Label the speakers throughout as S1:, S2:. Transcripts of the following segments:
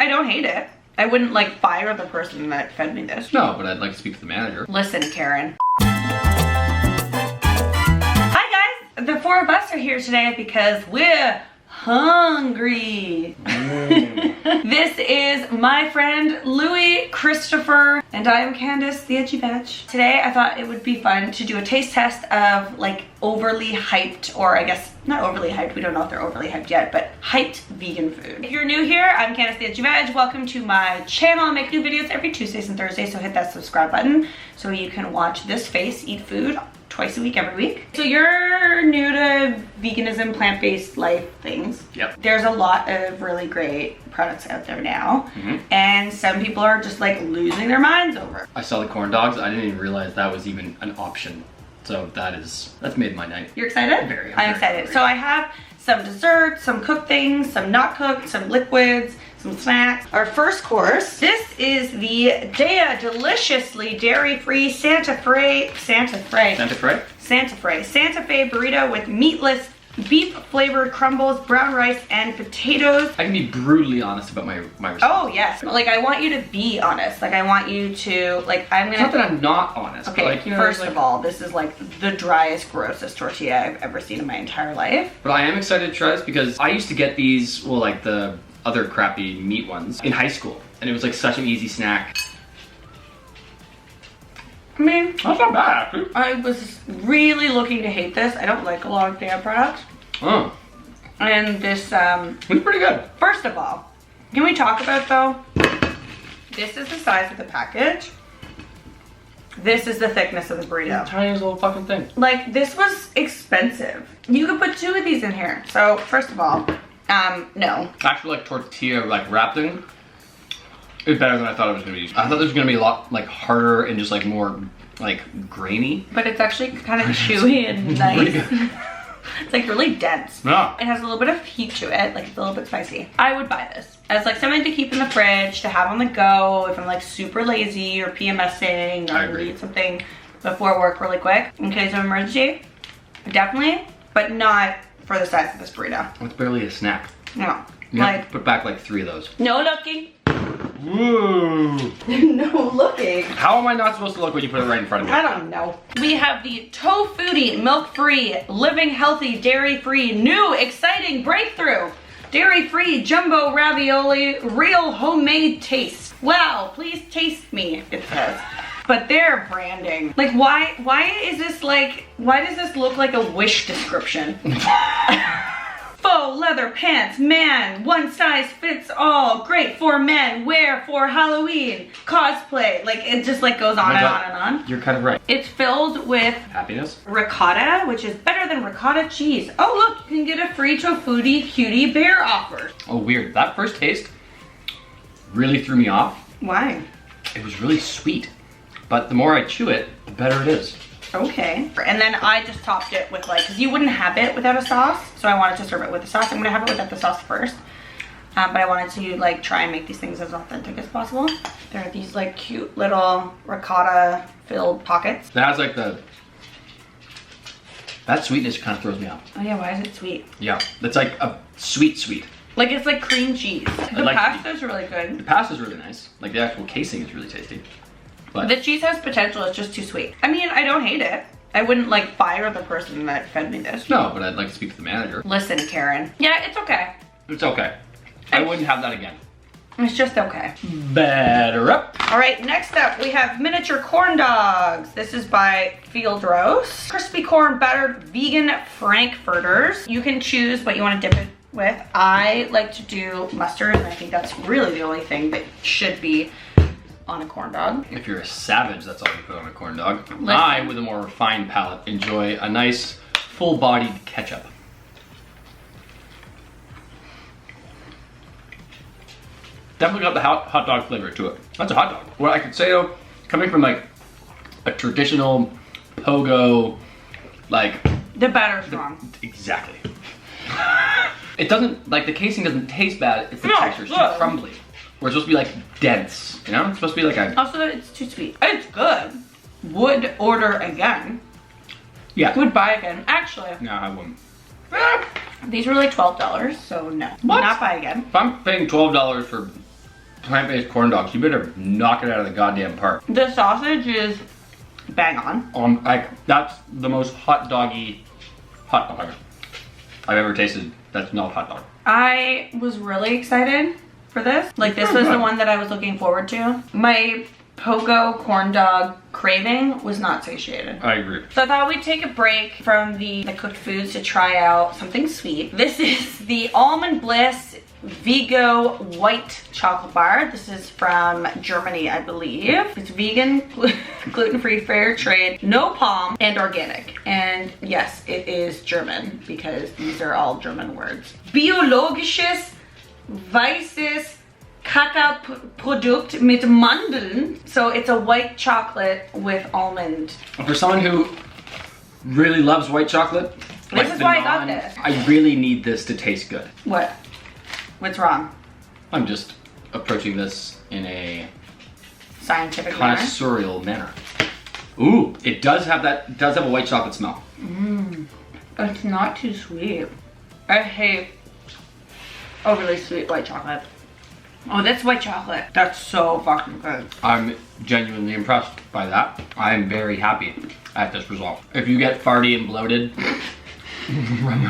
S1: I don't hate it. I wouldn't like fire the person that fed me this.
S2: No, but I'd like to speak to the manager.
S1: Listen, Karen. Hi guys, the four of us are here today because we're hungry. This is my friend Louis Christopher and I am Candace, the Edgy Veg. Today I thought it would be fun to do a taste test of like overly hyped, or I guess not overly hyped, we don't know if they're overly hyped yet, but hyped vegan food. If you're new here, I'm Candace, the Edgy Veg. Welcome to my channel. I make new videos every Tuesdays and Thursdays, so hit that subscribe button so you can watch this face eat food twice a week, every week. So you're new to veganism, plant-based life things.
S2: Yep.
S1: There's a lot of really great products out there now, and some people are just like losing their minds over it.
S2: I saw the corn dogs. I didn't even realize that was even an option. So that's made my night.
S1: You're excited?
S2: Very.
S1: I'm excited.
S2: Hungry.
S1: So I have some desserts, some cooked things, some not cooked, some liquids, some snacks. Our first course, this is the Dea Deliciously Dairy-Free Santa Fe Burrito with meatless beef flavored crumbles, brown rice, and potatoes.
S2: I can be brutally honest about my response.
S1: Oh yes, like I want you to be honest. Like I want you to, like I'm gonna.
S2: It's not that I'm not honest.
S1: Okay,
S2: but like, you know,
S1: first
S2: like,
S1: of all, this is like the driest, grossest tortilla I've ever seen in my entire life.
S2: But I am excited to try this because I used to get these, well, like the other crappy meat ones in high school, and it was like such an easy snack.
S1: I mean,
S2: That's not bad, actually.
S1: I was really looking to hate this. I don't like a lot of Dea products.
S2: Oh,
S1: And this,
S2: it's pretty good.
S1: first of all, can we talk about though? This is the size of the package. This is the thickness of the burrito.
S2: Tiniest little fucking thing.
S1: Like, this was expensive. You could put 2 of these in here. So, first of all, no.
S2: Actually, like tortilla, like wrap thing, is better than I thought it was gonna be. I thought this was gonna be a lot like harder and just like more like grainy.
S1: But it's actually kind of chewy and nice. It's like really dense.
S2: Yeah.
S1: It has a little bit of heat to it, like it's a little bit spicy. I would buy this as like something to keep in the fridge, to have on the go if I'm like super lazy or PMSing or I need something before work really quick in case of emergency. Definitely, but not for the size of this burrito.
S2: It's barely a snack.
S1: No.
S2: You
S1: Like,
S2: have to put back like 3 of those.
S1: no looking.
S2: Woo!
S1: No looking.
S2: How am I not supposed to look when you put it right in front of me?
S1: I don't know. We have the Tofutti Milk-Free, Living Healthy, Dairy-Free, New Exciting Breakthrough, Dairy-Free Jumbo Ravioli, Real Homemade Taste. Wow, please taste me, it says. But their branding, like why is this like, why does this look like a Wish description? Faux leather pants, man, one size fits all, great for men, wear for Halloween, cosplay, like it just like goes on and on and on.
S2: You're kind of right.
S1: It's filled with
S2: Happiness?
S1: ricotta, which is better than ricotta cheese. Oh look, you can get a free Tofutti Cutie Bear offer.
S2: Oh, weird. That first taste really threw me off.
S1: Why?
S2: It was really sweet, but the more I chew it, the better it is.
S1: Okay. And then I just topped it with like, cause you wouldn't have it without a sauce, so I wanted to serve it with the sauce. I'm gonna have it without the sauce first. But I wanted to like try and make these things as authentic as possible. There are these like cute little ricotta filled pockets.
S2: That has like that sweetness kind of throws me off.
S1: Oh yeah, why is it sweet?
S2: Yeah, it's like a sweet.
S1: Like it's like cream cheese. The
S2: like
S1: pasta's really good.
S2: The pasta's really nice. Like the actual casing is really tasty. But
S1: The cheese has potential, it's just too sweet. I mean, I don't hate it. I wouldn't like fire the person that fed me this.
S2: no, but I'd like to speak to the manager.
S1: Listen, Karen. Yeah, it's okay.
S2: It's okay. I wouldn't have that again.
S1: It's just okay.
S2: Better up.
S1: All right, next up we have miniature corn dogs. This is by Field Roast. Crispy corn battered vegan frankfurters. You can choose what you want to dip it with. I like to do mustard, and I think that's really the only thing that should be on a corn dog.
S2: If you're a savage, that's all you put on a corn dog.
S1: Listen.
S2: I, with a more refined palate, enjoy a nice full-bodied ketchup. Definitely got the hot dog flavor to it. That's a hot dog. What I could say though, coming from like a traditional pogo, like
S1: The batter's strong.
S2: exactly. It doesn't, like the casing doesn't taste bad, it's the
S1: No,
S2: texture, it's too
S1: good.
S2: crumbly. Where it's supposed to be like dense, you know? It's supposed to be like a,
S1: Also, it's too sweet. It's good. Would order again.
S2: yeah.
S1: Would buy again. Actually,
S2: No, I wouldn't.
S1: these were like $12, so no.
S2: What?
S1: Not buy again.
S2: If I'm paying $12 for plant-based corn dogs, you better knock it out of the goddamn park.
S1: The sausage is bang on.
S2: That's the most hot doggy hot dog I've ever tasted. That's not a hot dog.
S1: I was really excited for this. Like, this was the one that I was looking forward to. My pogo corn dog craving was not satiated.
S2: I agree.
S1: So I thought we'd take a break from the cooked foods to try out something sweet. This is the Almond Bliss Vigo white chocolate bar. This is from Germany, I believe. It's vegan, gluten-free, fair trade, no palm, and organic. And yes, it is German because these are all German words. Biologisches weißes Kakaoprodukt mit Mandeln. So it's a white chocolate with almond.
S2: For someone who really loves white chocolate,
S1: This is why I got this.
S2: I really need this to taste good.
S1: What? What's wrong?
S2: I'm just approaching this in a
S1: Scientific manner.
S2: connoisseurial manner. Ooh, it does have a white chocolate smell.
S1: It's not too sweet. I hate overly sweet white chocolate. Oh, that's white chocolate. That's so fucking good.
S2: I'm genuinely impressed by that. I am very happy at this result. If you get farty and bloated from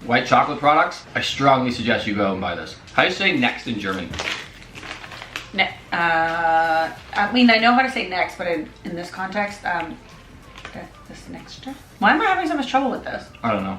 S2: white chocolate products, I strongly suggest you go and buy this. How do you say next in German?
S1: I mean, I know how to say next, but in this context, this next. Why am I having so much trouble with this?
S2: I don't know.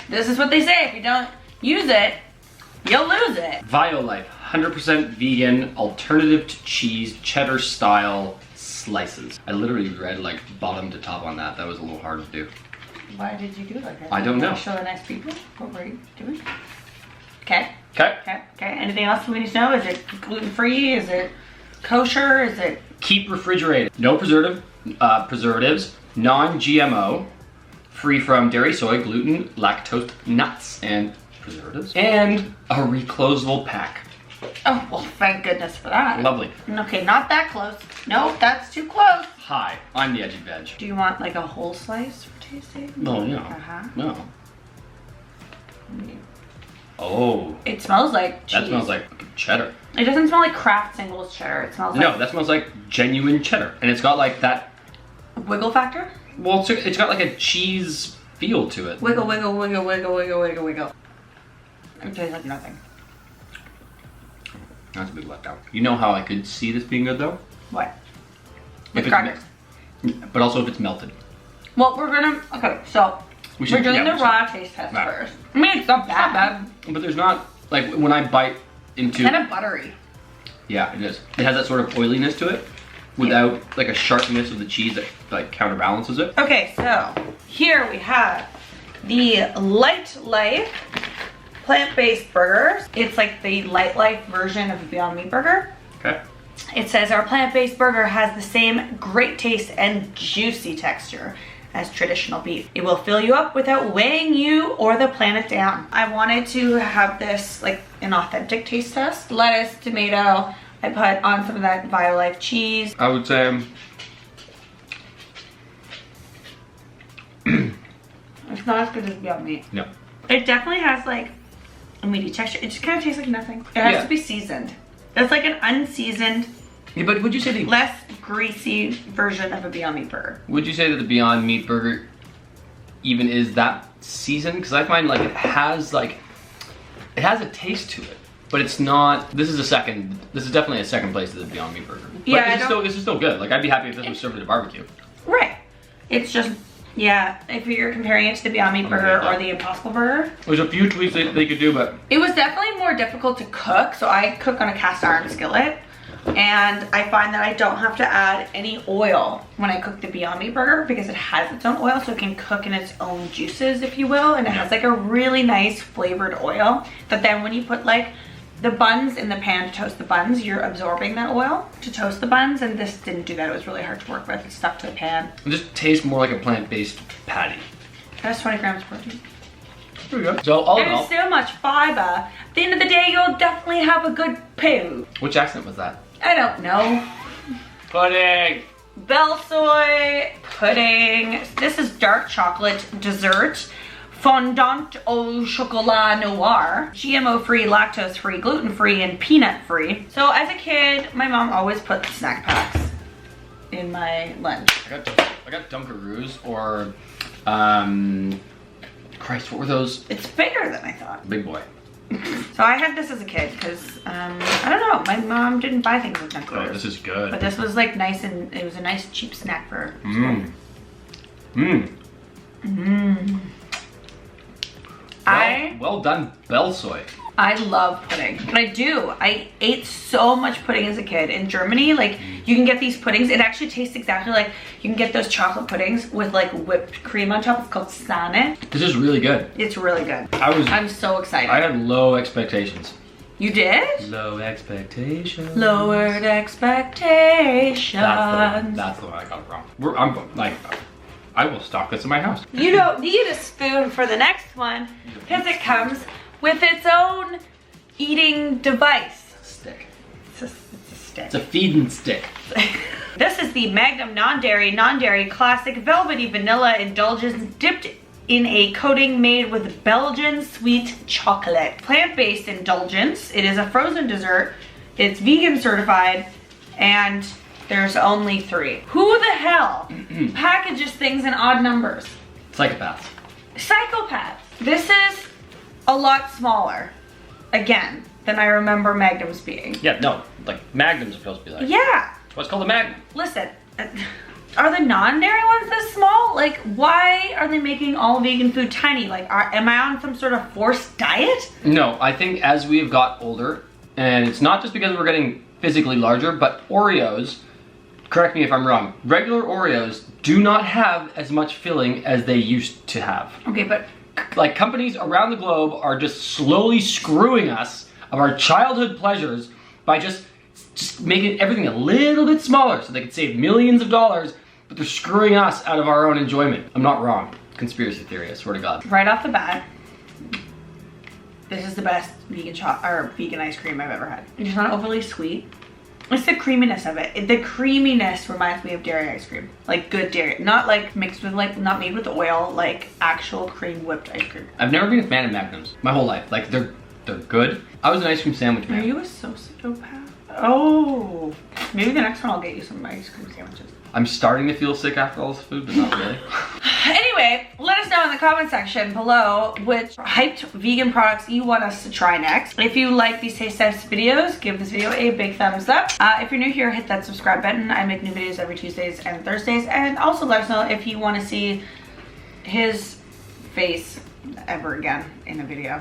S1: This is what they say. If you don't use it, you'll lose it.
S2: Violife, 100% vegan, alternative to cheese, cheddar style slices. I literally read like bottom to top on that. That was a little hard to do.
S1: Why did you do it like that?
S2: I don't know.
S1: Show the next people what we're doing. Okay.
S2: Okay.
S1: Okay. Okay. Anything else we need to know? Is it gluten-free? Is it kosher? Is it?
S2: Keep refrigerated. No preservatives, non-GMO, free from dairy, soy, gluten, lactose, nuts, and preservatives, and a reclosable pack.
S1: Oh, well, thank goodness for that.
S2: Lovely.
S1: Okay, not that close. Nope, that's too close.
S2: Hi, I'm the Edgy Veg.
S1: Do you want like a whole slice for tasting?
S2: No, yeah.
S1: Uh-huh.
S2: No. Oh.
S1: It smells like cheese.
S2: That smells like cheddar.
S1: It doesn't smell like Kraft Singles cheddar. It smells like...
S2: No, that smells like genuine cheddar. And it's got like that...
S1: Wiggle factor?
S2: Well, it's got like a cheese feel to it.
S1: Wiggle, wiggle, wiggle, wiggle, wiggle, wiggle, wiggle. It tastes like nothing.
S2: That's a big letdown. You know how I could see this being good though?
S1: What?
S2: If
S1: With crackers.
S2: But also if it's melted.
S1: Well, we're gonna... Okay, so... We're doing the raw taste test
S2: Right.
S1: first. I mean, it's not bad.
S2: But there's not... Like, when I bite into...
S1: Kind of buttery.
S2: Yeah, it is. It has that sort of oiliness to it without like a sharpness of the cheese that like counterbalances it.
S1: Okay, so here we have the Lightlife plant-based burgers. It's like the Lightlife version of a Beyond Meat burger.
S2: Okay.
S1: It says our plant-based burger has the same great taste and juicy texture as traditional beef. It will fill you up without weighing you or the planet down. I wanted to have this like an authentic taste test. Lettuce, tomato. I put on some of that Violife cheese.
S2: I would say
S1: It's not as good as Beyond Meat.
S2: no.
S1: It definitely has like a meaty texture. It just kind of tastes like nothing. It has to be seasoned. It's like an unseasoned,
S2: Yeah, but would you say
S1: less greasy version of a Beyond Meat burger.
S2: would you say that the Beyond Meat burger even is that seasoned? Because I find like it has a taste to it, but it's not. This is definitely a second place to the Beyond Meat burger. But
S1: Yeah,
S2: this is still good. Like I'd be happy if this was served at a barbecue.
S1: Right. It's just, yeah, if you're comparing it to the Beyond Meat burger or the Impossible burger.
S2: There's a few tweaks they could do, but
S1: It was definitely more difficult to cook. So I cook on a cast iron skillet. And I find that I don't have to add any oil when I cook the Beyond Meat burger because it has its own oil, so it can cook in its own juices, if you will. And it has like a really nice flavored oil that then when you put like the buns in the pan to toast the buns, you're absorbing that oil to toast the buns. And this didn't do that. It was really hard to work with. It stuck to the pan.
S2: it just tastes more like a plant-based patty.
S1: That's 20 grams of protein.
S2: There we go. So all in
S1: There's
S2: all,
S1: so much fiber. At the end of the day, you'll definitely have a good poo.
S2: which accent was that?
S1: I don't know.
S2: Pudding.
S1: Bell soy pudding. This is dark chocolate dessert fondant au chocolat noir, GMO-free, lactose-free, gluten-free, and peanut-free. So as a kid, my mom always put snack packs in my lunch.
S2: I got Dunkaroos or, Christ, what were those?
S1: It's bigger than I thought.
S2: Big boy.
S1: So I had this as a kid because, I don't know, my mom didn't buy things with Dunkaroos.
S2: Oh, this is good.
S1: But this was like nice, and it was a nice cheap snack for school.
S2: Mmm. Mmm.
S1: Mmm.
S2: Well done, Bell Soy.
S1: I love pudding. And I do. I ate so much pudding as a kid. In Germany, like, you can get these puddings. It actually tastes exactly like, you can get those chocolate puddings with like whipped cream on top. It's called Sahne.
S2: This is really good.
S1: It's really good.
S2: I'm
S1: so excited.
S2: I had low expectations.
S1: You did?
S2: Low expectations.
S1: Lowered expectations.
S2: That's the one I got wrong. I will stock this in my house.
S1: You don't need a spoon for the next one because it comes with its own eating device.
S2: Stick.
S1: It's a stick.
S2: It's a feeding stick.
S1: This is the Magnum non-dairy classic velvety vanilla indulgence dipped in a coating made with Belgian sweet chocolate. Plant-based indulgence. It is a frozen dessert. It's vegan certified, and there's only 3. Who the hell packages things in odd numbers?
S2: Psychopaths.
S1: Psychopaths. This is a lot smaller, again, than I remember Magnums being.
S2: Yeah, no, like Magnums are supposed to be like.
S1: Yeah.
S2: What's called a Magnum?
S1: Listen, are the non-dairy ones this small? Like, why are they making all vegan food tiny? Like, am I on some sort of forced diet?
S2: No, I think as we have got older, and it's not just because we're getting physically larger, but Oreos, correct me if I'm wrong, regular Oreos do not have as much filling as they used to have.
S1: Okay, but
S2: like, companies around the globe are just slowly screwing us of our childhood pleasures by just making everything a little bit smaller so they can save millions of dollars, but they're screwing us out of our own enjoyment. I'm not wrong. Conspiracy theory, I swear to God.
S1: right off the bat, this is the best vegan ice cream I've ever had. It's not overly sweet. It's the creaminess of it. The creaminess reminds me of dairy ice cream. Like good dairy. Not like mixed with like, not made with oil, like actual cream whipped ice cream.
S2: I've never been a fan of Magnums my whole life. Like, they're good. I was an ice cream sandwich man.
S1: Are you a sociopath? Oh, maybe the next one I'll get you some ice cream sandwiches.
S2: I'm starting to feel sick after all this food, but not really.
S1: Anyway, let us know in the comment section below which hyped vegan products you want us to try next. If you like these taste test videos, give this video a big thumbs up. If you're new here, hit that subscribe button. I make new videos every Tuesdays and Thursdays. And also let us know if you want to see his face ever again in a video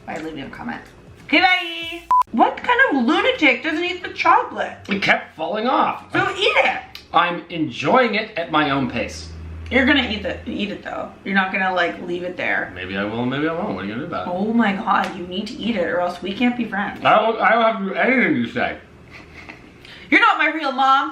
S1: by leaving a comment. Okay, bye! What kind of lunatic doesn't eat the chocolate?
S2: It kept falling off.
S1: So eat it!
S2: I'm enjoying it at my own pace.
S1: You're gonna eat it though. You're not gonna like leave it there.
S2: Maybe I will, maybe I won't. What are you gonna do about it?
S1: Oh my god, you need to eat it or else we can't be friends.
S2: I don't have to do anything you say.
S1: You're not my real mom.